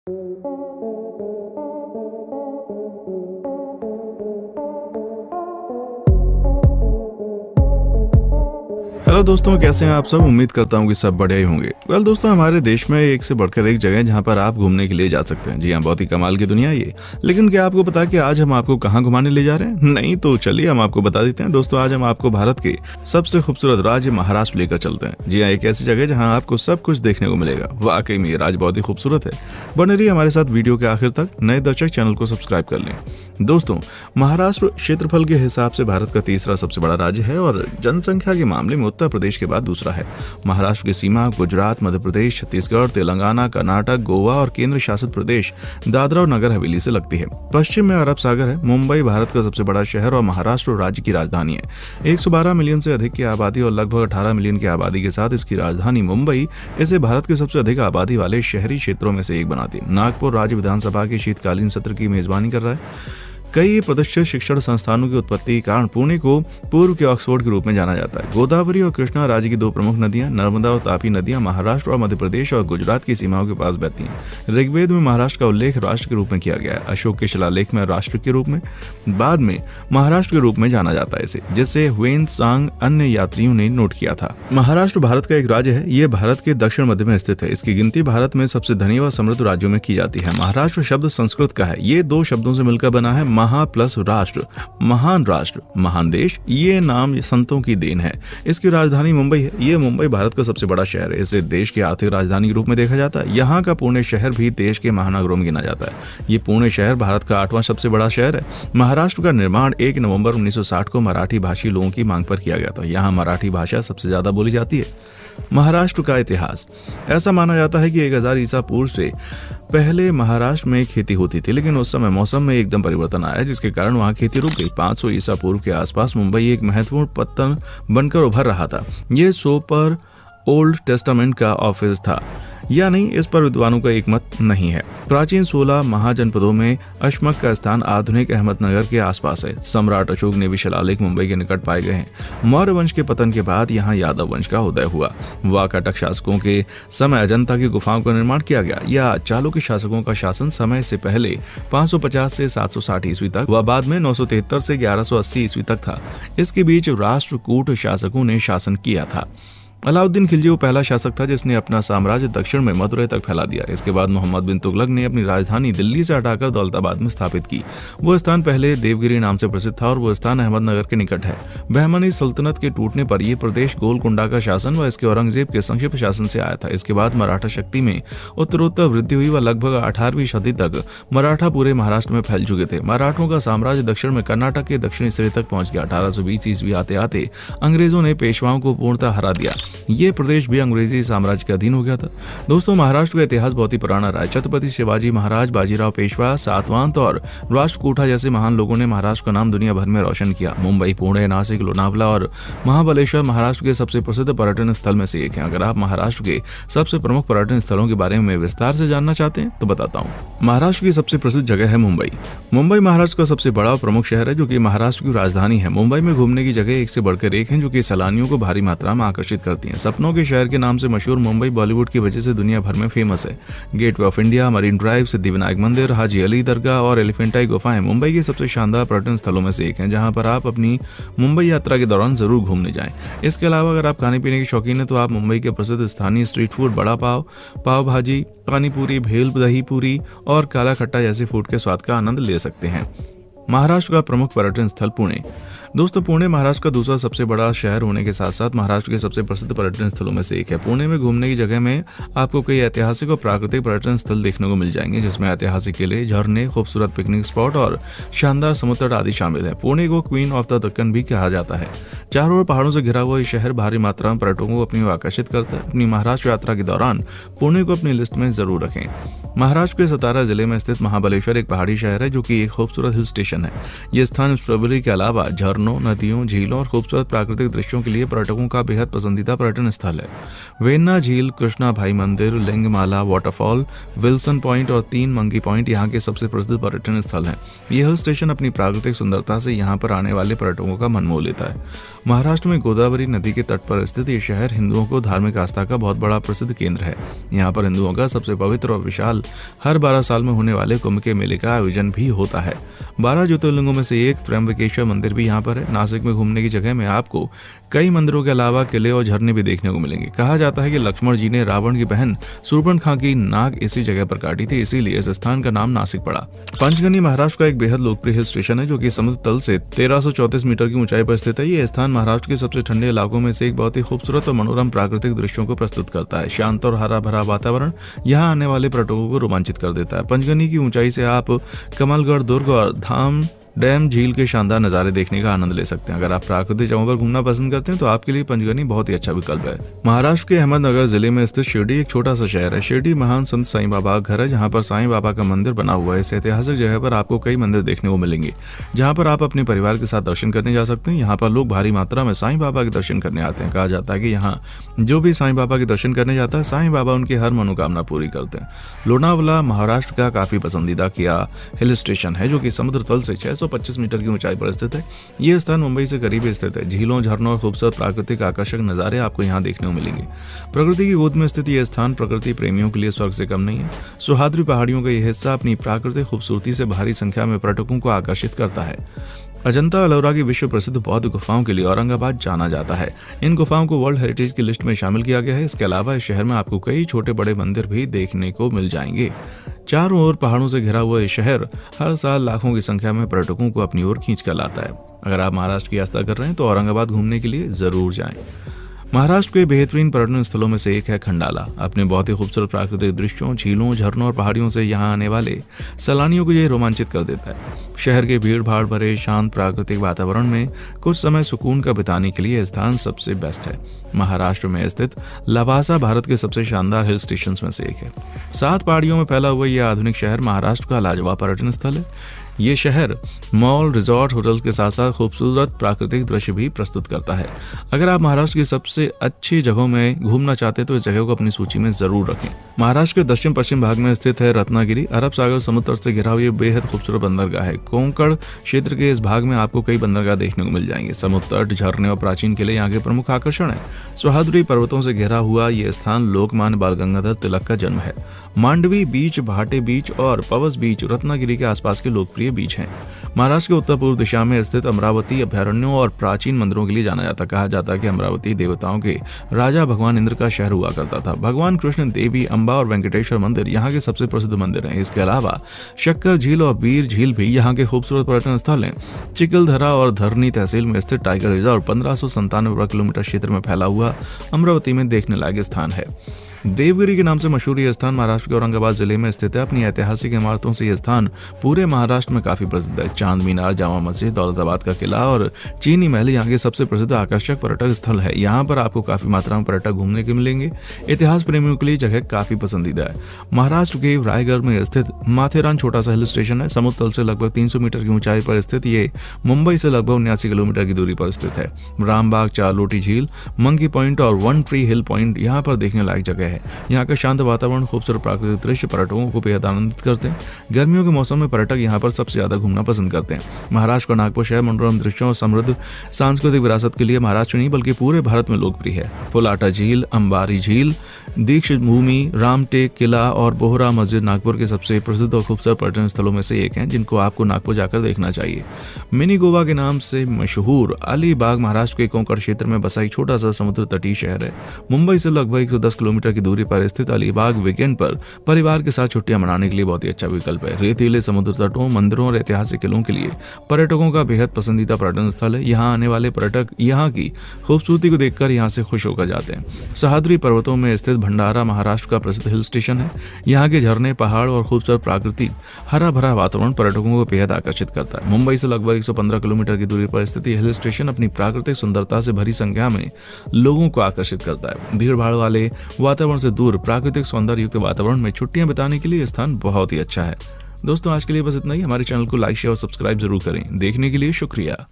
Hello दोस्तों, कैसे हैं आप सब। उम्मीद करता हूं कि सब बढ़िया ही होंगे। दोस्तों, हमारे देश में एक से बढ़कर एक जगह है जहां पर आप घूमने के लिए जा सकते हैं। जी हां, बहुत ही कमाल की दुनिया है ये। लेकिन क्या आपको पता है कि आज हम आपको कहां घुमाने ले जा रहे हैं? नहीं तो चलिए हम आपको बता देते हैं। दोस्तों, आज हम आपको भारत के सबसे खूबसूरत राज्य महाराष्ट्र लेकर चलते हैं। जी हाँ, एक ऐसी जगह जहाँ आपको सब कुछ देखने को मिलेगा। वाकई में ये राज्य बहुत ही खूबसूरत है। बने रहिए हमारे साथ वीडियो के आखिर तक। नए दर्शक चैनल को सब्सक्राइब कर लें। दोस्तों, महाराष्ट्र क्षेत्रफल के हिसाब से भारत का तीसरा सबसे बड़ा राज्य है और जनसंख्या के मामले में उत्तर प्रदेश के बाद दूसरा है। महाराष्ट्र की सीमा गुजरात, मध्य प्रदेश, छत्तीसगढ़, तेलंगाना, कर्नाटक, गोवा और केंद्र शासित प्रदेश दादरा और नगर हवेली से लगती है। पश्चिम में अरब सागर है। मुंबई भारत का सबसे बड़ा शहर और महाराष्ट्र राज्य की राजधानी है। 112 मिलियन से अधिक की आबादी और लगभग 18 मिलियन की आबादी के साथ इसकी राजधानी मुंबई इसे भारत के सबसे अधिक आबादी वाले शहरी क्षेत्रों में से एक बनाती है। नागपुर राज्य विधानसभा के शीतकालीन सत्र की मेजबानी कर रहा है। कई प्रतिष्ठित शिक्षण संस्थानों की उत्पत्ति के कारण पुणे को पूर्व के ऑक्सफोर्ड के रूप में जाना जाता है। गोदावरी और कृष्णा राज्य की दो प्रमुख नदियां, नर्मदा और तापी नदियां महाराष्ट्र और मध्य प्रदेश और गुजरात की सीमाओं के पास बहती हैं। ऋग्वेद में महाराष्ट्र का उल्लेख राष्ट्र के रूप में किया गया है। अशोक के शिलालेख में राष्ट्र के रूप में, बाद में महाराष्ट्र के रूप में जाना जाता है इसे, जिसे ह्वेन-त्सांग अन्य यात्रियों ने नोट किया था। महाराष्ट्र भारत का एक राज्य है। ये भारत के दक्षिण मध्य में स्थित है। इसकी गिनती भारत में सबसे धनी व समृद्ध राज्यों में की जाती है। महाराष्ट्र शब्द संस्कृत का है। ये दो शब्दों से मिलकर बना है। महा प्लस राष्ट्र, महान राष्ट्र, महान देश। ये नाम संतों की देन है। इसकी राजधानी मुंबई है। ये मुंबई भारत का सबसे बड़ा शहर है। इसे देश की आर्थिक राजधानी के रूप में देखा जाता है। यहाँ का पुणे शहर भी देश के महानगरों में गिना जाता है। ये पुणे शहर भारत का 8वां सबसे बड़ा शहर है। महाराष्ट्र का निर्माण 1 नवंबर 1960 को मराठी भाषी लोगों की मांग पर किया गया था। यहाँ मराठी भाषा सबसे ज्यादा बोली जाती है। महाराष्ट्र का इतिहास। ऐसा माना जाता है कि 1000 ईसा पूर्व से पहले महाराष्ट्र में खेती होती थी, लेकिन उस समय मौसम में एकदम परिवर्तन आया, जिसके कारण वहां खेती रुक गई। 500 ईसा पूर्व के आसपास मुंबई एक महत्वपूर्ण पत्तन बनकर उभर रहा था। यह सोपर ओल्ड टेस्टामेंट का ऑफिस था या नहीं, इस पर विद्वानों का एक मत नहीं है। प्राचीन 16 महाजनपदों में अशमक का स्थान आधुनिक अहमदनगर के आसपास है। सम्राट अशोक ने भी शिलालेख मुंबई के निकट पाए गए हैं। मौर्य वंश के पतन के बाद यहाँ यादव वंश का उदय हुआ। वाकाटक शासकों के समय अजंता की गुफाओं का निर्माण किया गया। या चालुक्य शासकों का शासन समय से पहले 550 से 760 ईस्वी तक व बाद में 973 से 1180 ईस्वी तक था। इसके बीच राष्ट्रकूट शासकों ने शासन किया था। अलाउद्दीन खिलजी वो पहला शासक था जिसने अपना साम्राज्य दक्षिण में मदुरै तक फैला दिया। इसके बाद मोहम्मद बिन तुगलक ने अपनी राजधानी दिल्ली से हटाकर दौलताबाद में स्थापित की। वो स्थान पहले देवगिरी नाम से प्रसिद्ध था और वो स्थान अहमदनगर के निकट है। बहमनी सल्तनत के टूटने पर यह प्रदेश गोलकुंडा का शासन व इसके औरंगजेब के संक्षिप्त शासन से आया था। इसके बाद मराठा शक्ति में उत्तरोत्तर वृद्धि हुई व लगभग 18वीं सदी तक मराठा पूरे महाराष्ट्र में फैल चुके थे। मराठों का साम्राज्य दक्षिण में कर्नाटक के दक्षिणी सिरे तक पहुंच गया। 1820 ईस्वी आते आते अंग्रेजों ने पेशवाओं को पूर्णतः हरा दिया। ये प्रदेश भी अंग्रेजी साम्राज्य के अधीन हो गया था। दोस्तों, महाराष्ट्र का इतिहास बहुत ही पुराना रहा है। छत्रपति शिवाजी महाराज, बाजीराव पेशवा, सातवांत और राष्ट्रकूटा जैसे महान लोगों ने महाराष्ट्र का नाम दुनिया भर में रोशन किया। मुंबई, पुणे, नासिक, लोनावला और महाबलेश्वर महाराष्ट्र के सबसे प्रसिद्ध पर्यटन स्थल में से एक है। अगर आप महाराष्ट्र के सबसे प्रमुख पर्यटन स्थलों के बारे में विस्तार से जानना चाहते हैं तो बताता हूँ। महाराष्ट्र की सबसे प्रसिद्ध जगह है मुंबई। मुंबई महाराष्ट्र का सबसे बड़ा और प्रमुख शहर है, जो कि महाराष्ट्र की राजधानी है। मुंबई में घूमने की जगह एक से बढ़कर एक है, जो कि सैलानियों को भारी मात्रा में आकर्षित करती है। सपनों के शहर के नाम से मशहूर मुंबई बॉलीवुड की वजह से दुनिया भर में फेमस है। Gateway of India, marine drive, Siddhivinayak मंदिर, हाजी अली दरगाह और एलिफेंटाई गुफाएं मुंबई के सबसे शानदार पर्यटन स्थलों में से एक हैं, जहां पर आप अपनी मुंबई यात्रा के दौरान जरूर घूमने जाएं। इसके अलावा अगर आप खाने पीने के शौकीन हैं तो आप मुंबई के प्रसिद्ध स्थानीय स्ट्रीट फूड बड़ा पाव, पाव भाजी, पानीपुरी, भेल, दही पूरी और काला खट्टा जैसे फूड के स्वाद का आनंद ले सकते हैं। महाराष्ट्र का प्रमुख पर्यटन स्थल पुणे। दोस्तों, पुणे महाराष्ट्र का दूसरा सबसे बड़ा शहर होने के साथ साथ महाराष्ट्र के सबसे प्रसिद्ध पर्यटन स्थलों में से एक है। पुणे में घूमने की जगह में आपको कई ऐतिहासिक और प्राकृतिक पर्यटन स्थल देखने को मिल जाएंगे, जिसमें ऐतिहासिक किले, झरने, खूबसूरत पिकनिक स्पॉट और शानदार समुद्र तट आदि शामिल है। पुणे को क्वीन ऑफ द दक्कन भी कहा जाता है। चारों ओर पहाड़ों से घिरा हुआ ये शहर भारी मात्रा में पर्यटकों को अपनी ओर आकर्षित करता है। अपनी महाराष्ट्र यात्रा के दौरान पुणे को अपनी लिस्ट में जरूर रखें। महाराष्ट्र के सतारा जिले में स्थित महाबलेश्वर एक पहाड़ी शहर है, जो कि एक खूबसूरत हिल स्टेशन है। यह स्थान स्ट्रॉबेरी के अलावा झरनों, झरनों, नदियों, झीलों और खूबसूरत प्राकृतिक दृश्यों के लिए पर्यटकों का बेहद पसंदीदा पर्यटन स्थल है। वेन्ना झील, कृष्णा भाई मंदिर, लिंगमाला वाटरफॉल, विल्सन पॉइंट और 3 मंकी पॉइंट यहाँ के सबसे प्रसिद्ध पर्यटन स्थल हैं। ये हिल स्टेशन अपनी प्राकृतिक सुंदरता से यहाँ पर आने वाले पर्यटकों का मन मोह लेता है। महाराष्ट्र में गोदावरी नदी के तट पर स्थित ये शहर हिंदुओं को धार्मिक आस्था का बहुत बड़ा प्रसिद्ध केंद्र है। यहाँ पर हिंदुओं का सबसे पवित्र और विशाल हर 12 साल में होने वाले कुंभ के मेले का आयोजन भी होता है। 12 ज्योतिर्लिंगों में से एक त्र्यंबकेश्वर मंदिर भी यहाँ पर है। नासिक में घूमने की जगह में आपको कई मंदिरों के अलावा किले और झरने भी देखने को मिलेंगे। कहा जाता है कि लक्ष्मण जी ने रावण की बहन सूर्पणखा की नाक इसी जगह पर काटी थी, इसीलिए इस स्थान का नाम नासिक पड़ा। पंचगनी महाराष्ट्र का एक बेहद लोकप्रिय हिल स्टेशन है जो कि समुद्र तल से 1334 मीटर की ऊंचाई पर स्थित है। ये स्थान महाराष्ट्र के सबसे ठंडे इलाकों में से एक बहुत ही खूबसूरत और मनोरम प्राकृतिक दृश्यों को प्रस्तुत करता है। शांत और हरा भरा वातावरण यहाँ आने वाले पर्यटकों को रोमांचित कर देता है। पंचगनी की ऊंचाई से आप कमलगढ़ दुर्ग और धाम डैम झील के शानदार नज़ारे देखने का आनंद ले सकते हैं। अगर आप प्राकृतिक जगहों पर घूमना पसंद करते हैं तो आपके लिए पंचगनी बहुत ही अच्छा विकल्प है। महाराष्ट्र के अहमदनगर जिले में स्थित शिरडी एक छोटा सा शहर है। शिरडी महान संत साईं बाबा का घर है जहाँ पर साईं बाबा का मंदिर बना हुआ है। इस ऐतिहासिक जगह पर आपको कई मंदिर देखने को मिलेंगे जहाँ पर आप अपने परिवार के साथ दर्शन करने जा सकते हैं। यहाँ पर लोग भारी मात्रा में साईं बाबा के दर्शन करने आते हैं। कहा जाता है कि यहाँ जो भी साईं बाबा के दर्शन करने जाता है साईं बाबा उनकी हर मनोकामना पूरी करते हैं। लोनावला महाराष्ट्र का काफी पसंदीदा किया हिल स्टेशन है जो कि समुद्र तल से 625 मीटर की ऊंचाई पर स्थित है। ये स्थान मुंबई से करीब स्थित है। झीलों, झरनों और खूबसूरत प्राकृतिक आकर्षक नजारे आपको यहाँ देखने को मिलेंगे। प्रकृति की गोद में स्थित यह स्थान प्रकृति प्रेमियों के लिए स्वर्ग से कम नहीं है। सुहाद्री पहाड़ियों का यह हिस्सा अपनी प्राकृतिक खूबसूरती से भारी संख्या में पर्यटकों को आकर्षित करता है। अजंता एलोरा की विश्व प्रसिद्ध बौद्ध गुफाओं के लिए औरंगाबाद जाना जाता है। इन गुफाओं को वर्ल्ड हेरिटेज की लिस्ट में शामिल किया गया है। इसके अलावा इस शहर में आपको कई छोटे बड़े मंदिर भी देखने को मिल जाएंगे। चारों ओर पहाड़ों से घिरा हुआ ये शहर हर साल लाखों की संख्या में पर्यटकों को अपनी ओर खींच कर लाता है। अगर आप महाराष्ट्र की यात्रा कर रहे हैं तो औरंगाबाद घूमने के लिए जरूर जाएं। महाराष्ट्र के बेहतरीन पर्यटन स्थलों में से एक है खंडाला। अपने बहुत ही खूबसूरत प्राकृतिक दृश्यों, झीलों, झरनों और पहाड़ियों से यहाँ आने वाले सैलानियों को यह रोमांचित कर देता है। शहर के भीड़ भाड़ भरे शांत प्राकृतिक वातावरण में कुछ समय सुकून का बिताने के लिए यह स्थान सबसे बेस्ट है। महाराष्ट्र में स्थित लवासा भारत के सबसे शानदार हिल स्टेशंस में से एक है। 7 पहाड़ियों में फैला हुआ यह आधुनिक शहर महाराष्ट्र का लाजवाब पर्यटन स्थल है। ये शहर मॉल, रिजॉर्ट, होटल्स के साथ साथ खूबसूरत प्राकृतिक दृश्य भी प्रस्तुत करता है। अगर आप महाराष्ट्र की सबसे अच्छी जगहों में घूमना चाहते हैं तो इस जगह को अपनी सूची में जरूर रखें। महाराष्ट्र के दक्षिण पश्चिम भाग में स्थित है रत्नागिरी। अरब सागर समुद्र से घिरा हुआ ये बेहद खूबसूरत बंदरगाह है। कोंकण क्षेत्र के इस भाग में आपको कई बंदरगाह देखने को मिल जाएंगे। समुद्र तट, झरने और प्राचीन किले यहाँ के प्रमुख आकर्षण है। सह्याद्री पर्वतों से घिरा हुआ ये स्थान लोकमान्य बाल गंगाधर तिलक का जन्म है। मांडवी बीच, भाटे बीच और पवस बीच रत्नागिरी के आसपास के लोकप्रिय बीच हैं। महाराष्ट्र के उत्तर पूर्व दिशा में स्थित अमरावती अभयारण्यों और प्राचीन मंदिरों के लिए जाना जाता। कहा जाता है कि अमरावती देवताओं के राजा भगवान इंद्र का शहर हुआ करता था। भगवान कृष्ण, देवी अम्बा और वेंकटेश्वर मंदिर यहाँ के सबसे प्रसिद्ध मंदिर हैं। इसके अलावा शक्कर झील और बीर झील भी यहाँ के खूबसूरत पर्यटन स्थल हैं। चिकलधरा और धरनी तहसील में स्थित टाइगर रिजर्व 1597 वर्ग किलोमीटर क्षेत्र में फैला हुआ अमरावती में देखने लायक स्थान है। देवगिरी के नाम से मशहूर यह स्थान महाराष्ट्र के औरंगाबाद जिले में स्थित है। अपनी ऐतिहासिक इमारतों से यह स्थान पूरे महाराष्ट्र में काफी प्रसिद्ध है। चांद मीनार, जामा मस्जिद, दौलताबाद का किला और चीनी महल यहाँ के सबसे प्रसिद्ध आकर्षक पर्यटक स्थल है। यहाँ पर आपको काफी मात्रा में पर्यटक घूमने के मिलेंगे। इतिहास प्रेमियों के लिए जगह काफी पसंदीदा है। महाराष्ट्र के रायगढ़ में स्थित माथेरान छोटा सा हिल स्टेशन है। समुद्र तल से लगभग 300 मीटर की ऊंचाई पर स्थित ये मुंबई से लगभग 79 किलोमीटर की दूरी पर स्थित है। रामबाग, चारलोटी झील, मंकी पॉइंट और वन ट्री हिल पॉइंट यहाँ पर देखने लायक जगह है। यहाँ का शांत वातावरण, खूबसूरत प्राकृतिक दृश्य पर्यटकों को बेहद आनंदित करते हैं। गर्मियों के मौसम में पर्यटक यहाँ पर सबसे ज्यादा घूमना पसंद करते हैं। महाराष्ट्र का नागपुर शहर मनोरम दृश्यों और समृद्ध सांस्कृतिक विरासत के लिए महाराष्ट्र नहीं बल्कि पूरे भारत में लोकप्रिय है। फुलाटा झील, अंबारी झील, दीक्षित भूमि, रामटेक किला और बोहरा मस्जिद नागपुर के सबसे प्रसिद्ध और खूबसूरत पर्यटन स्थलों में से एक हैं जिनको आपको नागपुर जाकर देखना चाहिए। मिनी गोवा के नाम से मशहूर अलीबाग महाराष्ट्र के कोंकण क्षेत्र में बसा एक छोटा सा समुद्र तटीय शहर है। मुंबई से लगभग 110 किलोमीटर की दूरी पर स्थित अलीबाग वीकेंड पर परिवार के साथ छुट्टियां मनाने के लिए बहुत ही अच्छा विकल्प है। रेतीले समुद्र तटों, मंदिरों और ऐतिहासिक किलों के लिए पर्यटकों का बेहद पसंदीदा पर्यटन स्थल है। यहाँ आने वाले पर्यटक यहाँ की खूबसूरती को देखकर यहाँ से खुश होकर जाते हैं। सह्याद्री पर्वतों में स्थित भंडारा महाराष्ट्र का प्रसिद्ध हिल स्टेशन है। यहाँ के झरने, पहाड़ और खूबसूरत प्राकृतिक हरा भरा वातावरण पर्यटकों को बेहद आकर्षित करता है। मुंबई से लगभग 115 किलोमीटर की दूरी पर स्थित हिल स्टेशन अपनी प्राकृतिक सुंदरता से भरी संख्या में लोगों को आकर्षित करता है। भीड़ भाड़ वाले वातावरण से दूर प्राकृतिक सौंदर्य युक्त वातावरण में छुट्टियां बिताने के लिए स्थान बहुत ही अच्छा है। दोस्तों, आज के लिए बस इतना ही। हमारे चैनल को लाइक, शेयर और सब्सक्राइब जरूर करें। देखने के लिए शुक्रिया।